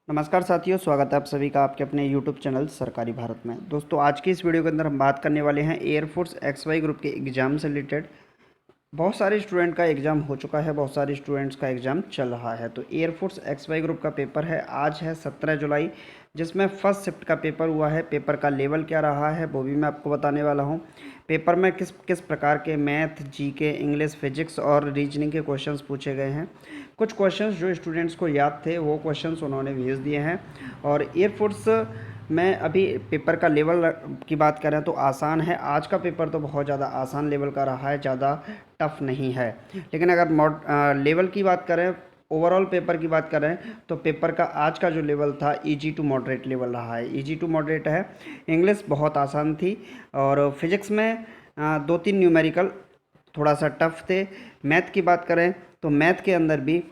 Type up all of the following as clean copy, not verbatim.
नमस्कार साथियों, स्वागत है आप सभी का आपके अपने YouTube चैनल सरकारी भारत में। दोस्तों, आज की इस वीडियो के अंदर हम बात करने वाले हैं एयरफोर्स XY ग्रुप के एग्ज़ाम से रिलेटेड। बहुत सारे स्टूडेंट का एग्ज़ाम हो चुका है, बहुत सारे स्टूडेंट्स का एग्ज़ाम चल रहा है। तो एयरफोर्स XY ग्रुप का पेपर है, आज है 17 जुलाई, जिसमें फर्स्ट शिफ्ट का पेपर हुआ है। पेपर का लेवल क्या रहा है वो भी मैं आपको बताने वाला हूँ। पेपर में किस किस प्रकार के मैथ, जीके, इंग्लिश, फिजिक्स और रीजनिंग के क्वेश्चंस पूछे गए हैं। कुछ क्वेश्चंस जो स्टूडेंट्स को याद थे वो क्वेश्चंस उन्होंने भेज दिए हैं। और एयरफोर्स में अभी पेपर का लेवल की बात करें तो आसान है। आज का पेपर तो बहुत ज़्यादा आसान लेवल का रहा है, ज़्यादा टफ नहीं है। लेकिन अगर लेवल की बात करें, ओवरऑल पेपर की बात करें, तो पेपर का आज का जो लेवल था इजी टू मॉडरेट लेवल रहा है। इजी टू मॉडरेट है। इंग्लिश बहुत आसान थी और फिजिक्स में दो तीन न्यूमेरिकल थोड़ा सा टफ थे। मैथ की बात करें तो मैथ के अंदर भी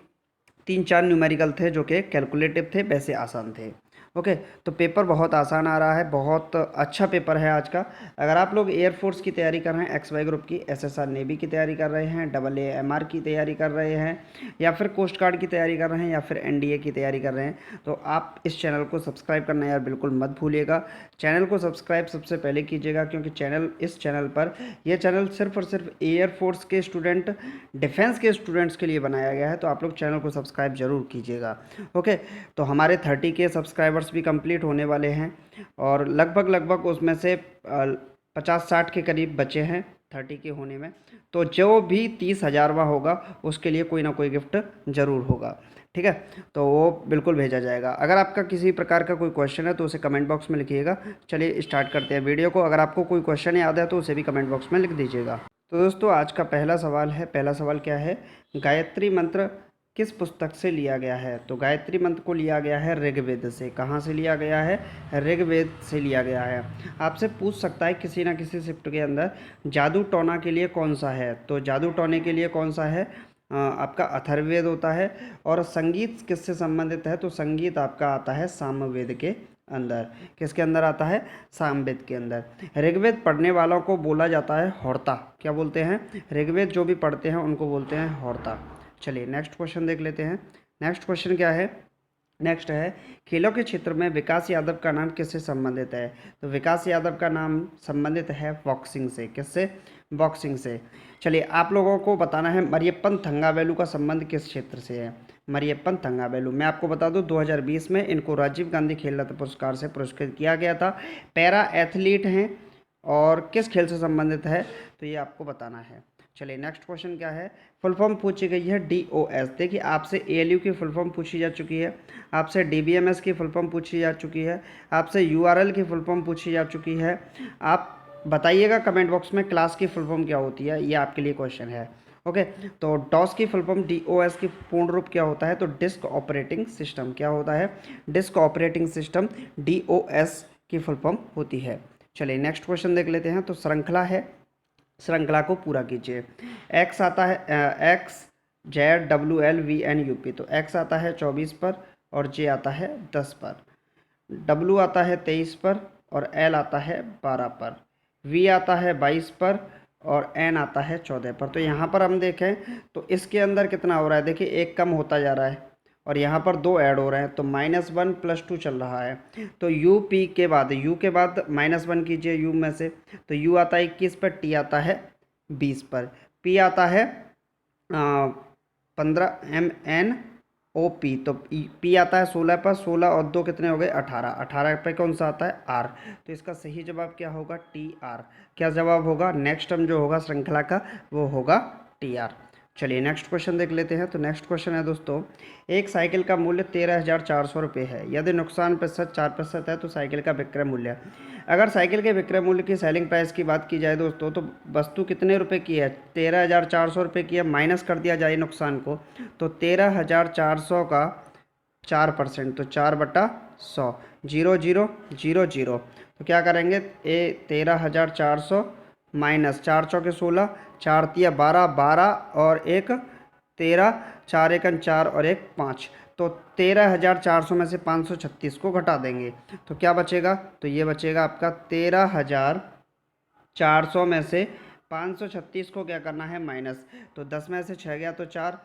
तीन चार न्यूमेरिकल थे जो कि कैलकुलेटिव थे, वैसे आसान थे। ओके, तो पेपर बहुत आसान आ रहा है, बहुत अच्छा पेपर है आज का। अगर आप लोग एयरफोर्स की तैयारी कर रहे हैं, XY ग्रुप की, SSR नेवी की तैयारी कर रहे हैं, AAMR की तैयारी कर रहे हैं, या फिर कोस्ट गार्ड की तैयारी कर रहे हैं, या फिर NDA की तैयारी कर रहे हैं, तो आप इस चैनल को सब्सक्राइब करना यार बिल्कुल मत भूलिएगा। चैनल को सब्सक्राइब सबसे पहले कीजिएगा, क्योंकि इस चैनल पर यह चैनल सिर्फ और सिर्फ एयरफोर्स के स्टूडेंट, डिफेंस के स्टूडेंट्स के लिए बनाया गया है। तो आप लोग चैनल को सब्सक्राइब जरूर कीजिएगा। ओके, तो हमारे 30 के सब्सक्राइबर्स भी कंप्लीट होने वाले हैं और लगभग लगभग उसमें से 50-60 के करीब बचे हैं 30 के होने में। तो जो भी 30,000वां होगा उसके लिए कोई ना कोई गिफ्ट ज़रूर होगा। ठीक है, तो वो बिल्कुल भेजा जाएगा। अगर आपका किसी प्रकार का कोई क्वेश्चन है तो उसे कमेंट बॉक्स में लिखिएगा। चलिए स्टार्ट करते हैं वीडियो को। अगर आपको कोई क्वेश्चन याद है तो उसे भी कमेंट बॉक्स में लिख दीजिएगा। तो दोस्तों, आज का पहला सवाल है। पहला सवाल क्या है? गायत्री मंत्र किस पुस्तक से लिया गया है? तो गायत्री मंत्र को लिया गया है ऋग्वेद से। कहाँ से लिया गया है? ऋग्वेद से लिया गया है। आपसे पूछ सकता है किसी ना किसी शिफ्ट के अंदर, जादू टोना के लिए कौन सा है? तो जादू टोने के लिए कौन सा है? आपका अथर्ववेद होता है। और संगीत किससे संबंधित है? तो संगीत आपका आता है सामवेद के अंदर। किसके अंदर आता है? सामवेद के अंदर। ऋग्वेद पढ़ने वालों को बोला जाता है होर्ता। क्या बोलते हैं? ऋग्वेद जो भी पढ़ते हैं उनको बोलते हैं होर्ता। चलिए नेक्स्ट क्वेश्चन देख लेते हैं। नेक्स्ट क्वेश्चन क्या है? नेक्स्ट है, खेलों के क्षेत्र में विकास यादव का नाम किससे संबंधित है? तो विकास यादव का नाम संबंधित है बॉक्सिंग से। किससे? बॉक्सिंग से। चलिए आप लोगों को बताना है मरियप्पन थंगावेलु का संबंध किस क्षेत्र से है? मरियप्पन थंगावेलु, मैं आपको बता दूं 2020 में इनको राजीव गांधी खेल रत्न पुरस्कार से पुरस्कृत किया गया था। पैरा एथलीट हैं और किस खेल से संबंधित है तो ये आपको बताना है। चलिए नेक्स्ट क्वेश्चन क्या है? फुल फॉर्म पूछी गई है DOS। देखिए आपसे ALU की फुल फॉर्म पूछी जा चुकी है, आपसे DBMS की फुल फॉर्म पूछी जा चुकी है, आपसे URL की फुल फॉर्म पूछी जा चुकी है। आप बताइएगा कमेंट बॉक्स में क्लास की फुल फॉर्म क्या होती है, ये आपके लिए क्वेश्चन है। ओके, तो डॉस की फुल फॉर्म DOS की पूर्ण रूप क्या होता है? तो डिस्क ऑपरेटिंग सिस्टम। क्या होता है? डिस्क ऑपरेटिंग सिस्टम DOS की फुल फॉर्म होती है। चलिए नेक्स्ट क्वेश्चन देख लेते हैं। तो श्रृंखला है, श्रृंखला को पूरा कीजिए। एक्स आता है XZWLVNUP। तो एक्स आता है 24 पर और जे आता है 10 पर, डब्लू आता है 23 पर और एल आता है 12 पर, वी आता है 22 पर और एन आता है 14 पर। तो यहाँ पर हम देखें तो इसके अंदर कितना हो रहा है? देखिए एक कम होता जा रहा है और यहाँ पर दो ऐड हो रहे हैं, तो -1 +2 चल रहा है। तो यू पी के बाद, यू के बाद -1 कीजिए यू में से, तो यू आता है 21 पर, टी आता है 20 पर, पी आता है 15 MNOP। तो पी आता है 16 पर, 16 और 2 कितने हो गए? 18, 18 पे कौन सा आता है? आर। तो इसका सही जवाब क्या होगा? TR। क्या जवाब होगा? नेक्स्ट टर्म जो होगा श्रृंखला का वो होगा TR। चलिए नेक्स्ट क्वेश्चन देख लेते हैं। तो नेक्स्ट क्वेश्चन है दोस्तों, एक साइकिल का मूल्य 13,400 रुपये है। यदि नुकसान प्रतिशत 4% है तो साइकिल का विक्रय मूल्य। अगर साइकिल के विक्रय मूल्य की सेलिंग प्राइस की बात की जाए दोस्तों, तो वस्तु कितने रुपए की है? 13,400 रुपये की है। माइनस कर दिया जाए नुकसान को, तो 13,400 का 4%, तो 4/100, 0000। तो क्या करेंगे? 13,400 माइनस 4 चौके 16, 4 तिया 12, 12 और एक 13, 4 एकन 4 और एक 5। तो 13,400 में से 536 को घटा देंगे तो क्या बचेगा? तो ये बचेगा आपका 13,400 में से 536 को क्या करना है? माइनस। तो 10 में से 6 गया तो 4,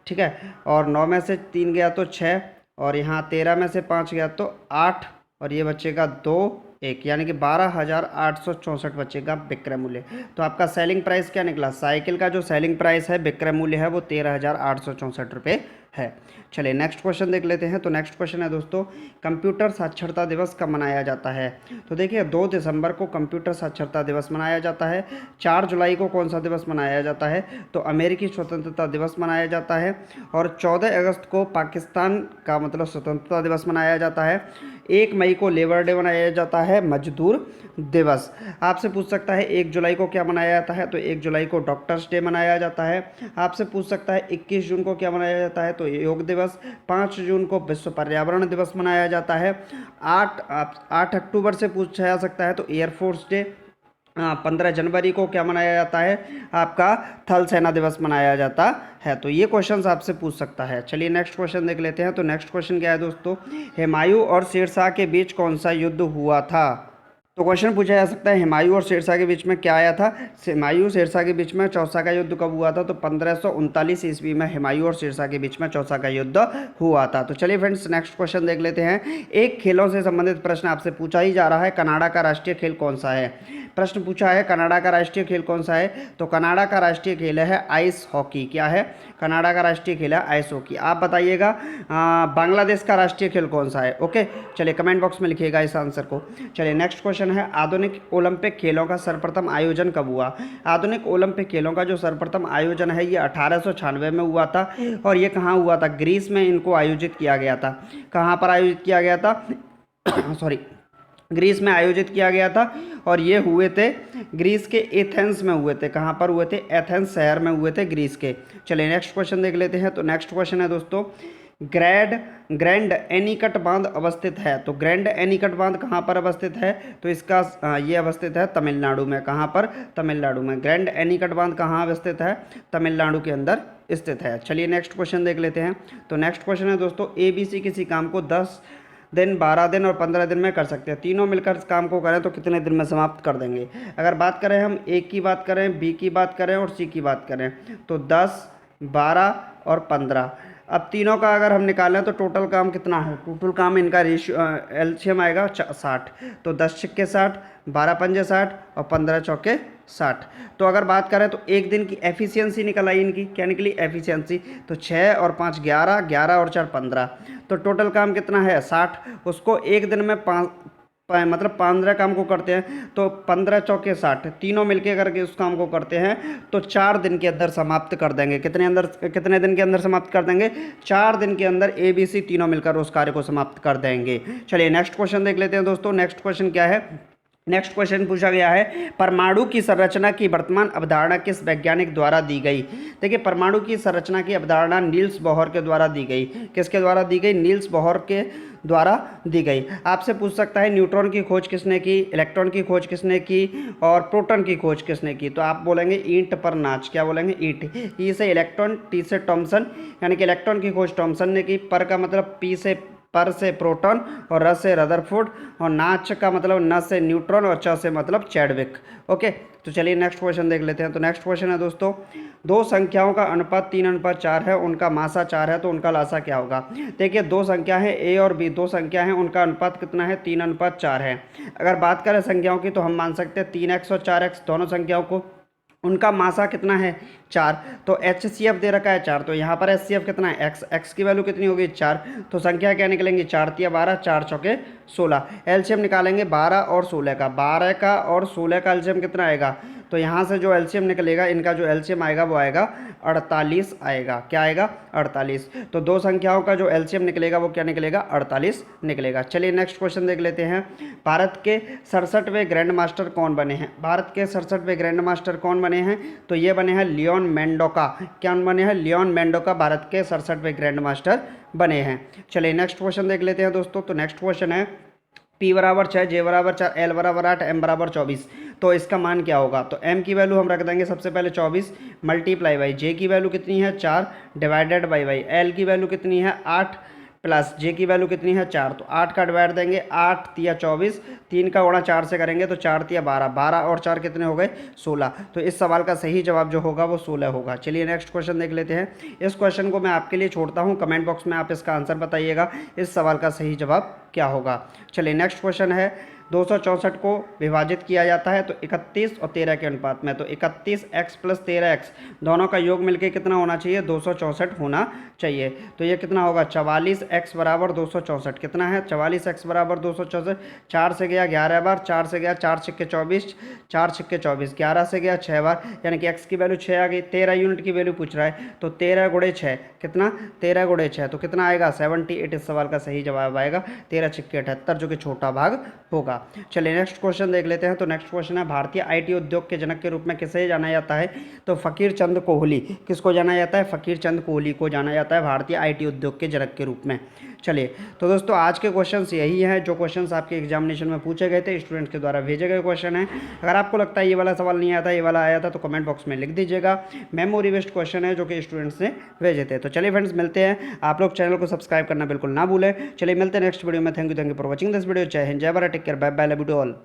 ठीक है, और 9 में से 3 गया तो 6 और यहाँ 13 में से 5 गया तो 8, और ये बचेगा 2 1, यानी कि 12,864 बचेगा विक्रय मूल्य। तो आपका सेलिंग प्राइस क्या निकला? साइकिल का जो सेलिंग प्राइस है, विक्रय मूल्य है, वो 13,864 रुपये है। चलिए नेक्स्ट क्वेश्चन देख लेते हैं। तो नेक्स्ट क्वेश्चन है दोस्तों, कंप्यूटर साक्षरता दिवस कब मनाया जाता है? तो देखिए 2 दिसंबर को कंप्यूटर साक्षरता दिवस मनाया जाता है। 4 जुलाई को कौन सा दिवस मनाया जाता है? तो अमेरिकी स्वतंत्रता दिवस मनाया जाता है। और 14 अगस्त को पाकिस्तान का मतलब स्वतंत्रता दिवस मनाया जाता है। 1 मई को लेबर डे मनाया जाता है, मजदूर दिवस। आपसे पूछ सकता है 1 जुलाई को क्या मनाया जाता है? तो 1 जुलाई को डॉक्टर्स डे मनाया जाता है। आपसे पूछ सकता है 21 जून को क्या मनाया जाता है? तो योग दिवस। 5 जून को विश्व पर्यावरण दिवस मनाया जाता है। 8 अक्टूबर से पूछा जा सकता है तो एयरफोर्स डे। 15 जनवरी को क्या मनाया जाता है? आपका थल सेना दिवस मनाया जाता है। तो ये क्वेश्चंस आपसे पूछ सकता है। चलिए नेक्स्ट क्वेश्चन देख लेते हैं। तो नेक्स्ट क्वेश्चन क्या है दोस्तों, हुमायूं और शेरशाह के बीच कौन सा युद्ध हुआ था? तो क्वेश्चन पूछा जा सकता है हुमायूं और शेरशाह के बीच में क्या आया था? हुमायूं शेरशाह के बीच में चौसा का युद्ध कब हुआ था? तो 1539 ईस्वी में हुमायूं और शेरशाह के बीच में चौसा का युद्ध हुआ था। तो चलिए फ्रेंड्स नेक्स्ट क्वेश्चन देख लेते हैं। एक खेलों से संबंधित प्रश्न आपसे पूछा ही जा रहा है, कनाडा का राष्ट्रीय खेल कौन सा है? प्रश्न पूछा है कनाडा का राष्ट्रीय खेल कौन सा है? तो कनाडा का राष्ट्रीय खेल है आइस हॉकी। क्या है? कनाडा का राष्ट्रीय खेल है आइस हॉकी। आप बताइएगा बांग्लादेश का राष्ट्रीय खेल कौन सा है? ओके, चलिए कमेंट बॉक्स में लिखिएगा इस आंसर को। चलिए नेक्स्ट क्वेश्चन है, आधुनिक ओलंपिक खेलों का सर्वप्रथम आयोजन कब हुआ? आधुनिक ओलंपिक खेलों का जो सर्वप्रथम आयोजन है ये 1896 में हुआ था। और ये कहाँ हुआ था? ग्रीस में इनको आयोजित किया गया था। कहाँ पर आयोजित किया गया था? सॉरी, ग्रीस में आयोजित किया गया था। और ये हुए थे ग्रीस के एथेंस में हुए थे। कहाँ पर हुए थे? एथेंस शहर में हुए थे ग्रीस के। चलिए नेक्स्ट क्वेश्चन देख लेते हैं। तो नेक्स्ट क्वेश्चन है दोस्तों, ग्रैंड एनीकट बांध अवस्थित है। तो ग्रैंड एनीकट बांध कहाँ पर अवस्थित है? तो इसका ये अवस्थित है तमिलनाडु में। कहाँ पर? तमिलनाडु में। ग्रैंड एनीकट बांध कहाँ अवस्थित है? तमिलनाडु के अंदर स्थित है। चलिए नेक्स्ट क्वेश्चन देख लेते हैं। तो नेक्स्ट क्वेश्चन है दोस्तों, ABC किसी काम को 10 दिन, 12 दिन और 15 दिन में कर सकते हैं। तीनों मिलकर इस काम को करें तो कितने दिन में समाप्त कर देंगे? अगर बात करें हम A की बात करें, B की बात करें और C की बात करें तो 10, 12 और 15। अब तीनों का अगर हम निकालें तो टोटल काम कितना है? टोटल काम इनका रेशियो एलसीएम आएगा 60। तो 10 छक्के 60, 12 पंजे 60 और 15 चौके 60। तो अगर बात करें तो एक दिन की एफिशिएंसी निकल आई इनकी। क्या निकली? एफिशिएंसी। तो 6 और 5 11, 11 और 4 15। तो टोटल काम कितना है? 60। उसको एक दिन में मतलब 15 काम को करते हैं तो 15 चौके 60, तीनों मिलके करके उस काम को करते हैं तो 4 दिन के अंदर समाप्त कर देंगे। कितने दिन के अंदर समाप्त कर देंगे? 4 दिन के अंदर ABC तीनों मिलकर उस कार्य को समाप्त कर देंगे। चलिए नेक्स्ट क्वेश्चन देख लेते हैं दोस्तों। नेक्स्ट क्वेश्चन क्या है? नेक्स्ट क्वेश्चन पूछा गया है, परमाणु की संरचना की वर्तमान अवधारणा किस वैज्ञानिक द्वारा दी गई? देखिए परमाणु की संरचना की अवधारणा नील्स बोहर के द्वारा दी गई। किसके द्वारा दी गई? नील्स बोहर के द्वारा दी गई। आपसे पूछ सकता है न्यूट्रॉन की खोज किसने की, इलेक्ट्रॉन की खोज किसने की और प्रोटॉन की खोज किसने की? तो आप बोलेंगे ईंट पर नाच। क्या बोलेंगे? ईंट। ई से इलेक्ट्रॉन, टी से थॉमसन, यानी कि इलेक्ट्रॉन की खोज थॉमसन ने की। पर का मतलब पी से पर से प्रोटॉन और र से रदरफोर्ड और नाच का मतलब न से न्यूट्रॉन और च से मतलब चैडविक। ओके, तो चलिए नेक्स्ट क्वेश्चन देख लेते हैं। तो नेक्स्ट क्वेश्चन है दोस्तों, दो संख्याओं का अनुपात 3:4 है, उनका मासा 4 है, तो उनका लासा क्या होगा? देखिए दो संख्या है A और B, दो संख्या है, उनका अनुपात कितना है? 3:4 है। अगर बात करें संख्याओं की तो हम मान सकते हैं 3x और 4x दोनों संख्याओं को, उनका मासा कितना है? 4। तो HCF दे रखा है 4, तो यहाँ पर HCF कितना है? x की वैल्यू कितनी होगी? 4। तो संख्या क्या निकलेंगी? 4 तिया 12, 4 चौके 16। एलसीएम निकालेंगे 12 और 16 का। 12 का और 16 का एलसीएम कितना आएगा? तो यहाँ से जो एलसीएम निकलेगा, इनका जो एलसीएम आएगा वो आएगा 48 आएगा। क्या आएगा? 48। तो दो संख्याओं का जो एलसीएम निकलेगा वो क्या निकलेगा? 48 निकलेगा। चलिए नेक्स्ट क्वेश्चन देख लेते हैं। भारत के 67वें ग्रैंड मास्टर कौन बने हैं? भारत के 67वें ग्रैंड मास्टर कौन बने हैं? तो ये बने हैं लियोन मेंडोका। क्या बने हैं? लियोन मेंडोका भारत के 67वें ग्रैंड मास्टर बने हैं। चलिए नेक्स्ट क्वेश्चन देख लेते हैं दोस्तों। तो नेक्स्ट क्वेश्चन है, P बराबर 6, J बराबर 4, L बराबर 8, M बराबर 24, तो इसका मान क्या होगा? तो M की वैल्यू हम रख देंगे सबसे पहले 24 मल्टीप्लाई बाई J की वैल्यू कितनी है? 4 डिवाइडेड बाई L की वैल्यू कितनी है? 8 प्लस जे की वैल्यू कितनी है 4, तो 8 का डिवाइड देंगे, 8 तिया 24, 3 का गुणा 4 से करेंगे तो 4 तिया 12, 12 और 4 कितने हो गए 16। तो इस सवाल का सही जवाब जो होगा वो 16 होगा। चलिए नेक्स्ट क्वेश्चन देख लेते हैं। इस क्वेश्चन को मैं आपके लिए छोड़ता हूँ, कमेंट बॉक्स में आप इसका आंसर बताइएगा, इस सवाल का सही जवाब क्या होगा। चलिए नेक्स्ट क्वेश्चन है, 264 को विभाजित किया जाता है तो 31 और 13 के अनुपात में, तो 31x प्लस 13x दोनों का योग मिलके कितना होना चाहिए 264 होना चाहिए। तो ये कितना होगा 44x बराबर 264, कितना है 44x बराबर 264, 4 से गया 11 बार, 4 से गया 4 छिक्के 24, 4 छिक्के 24, 11 से गया 6 बार, यानी कि x की वैल्यू 6 आ गई। 13 यूनिट की वैल्यू पूछ रहा है तो 13 गुणे 6 कितना 13 गुणे 6 तो कितना आएगा 78, इस सवाल का सही जवाब आएगा 13 छिक्के 78, जो कि छोटा भाग होगा। चलिए नेक्स्ट क्वेश्चन देख लेते हैं। तो नेक्स्ट क्वेश्चन है, भारतीय आईटी उद्योग के जनक के रूप में किसे जाना जाता है, तो फकीर चंद कोहली। किसको जाना जाता है, फकीर चंद कोहली को जाना जाता है भारतीय आईटी उद्योग के जनक के रूप में। चलिए तो दोस्तों आज के क्वेश्चंस यही हैं जो क्वेश्चंस आपके एग्जामिनेशन में पूछे गए थे, स्टूडेंट्स के द्वारा भेजे गए क्वेश्चन हैं। अगर आपको लगता है ये वाला सवाल नहीं आया था, ये वाला आया था, तो कमेंट बॉक्स में लिख दीजिएगा। मेमोरी बेस्ड क्वेश्चन है जो कि स्टूडेंट्स ने भेजे थे। तो चलिए फ्रेंड्स मिलते हैं, आप लोग चैनल को सब्सक्राइब करना बिल्कुल ना भूलें। चलिए मिलते हैं नेक्स्ट वीडियो में। Thank you for watching this video. जय हिंद, जय Bharat, take care, bye bye, love you to all.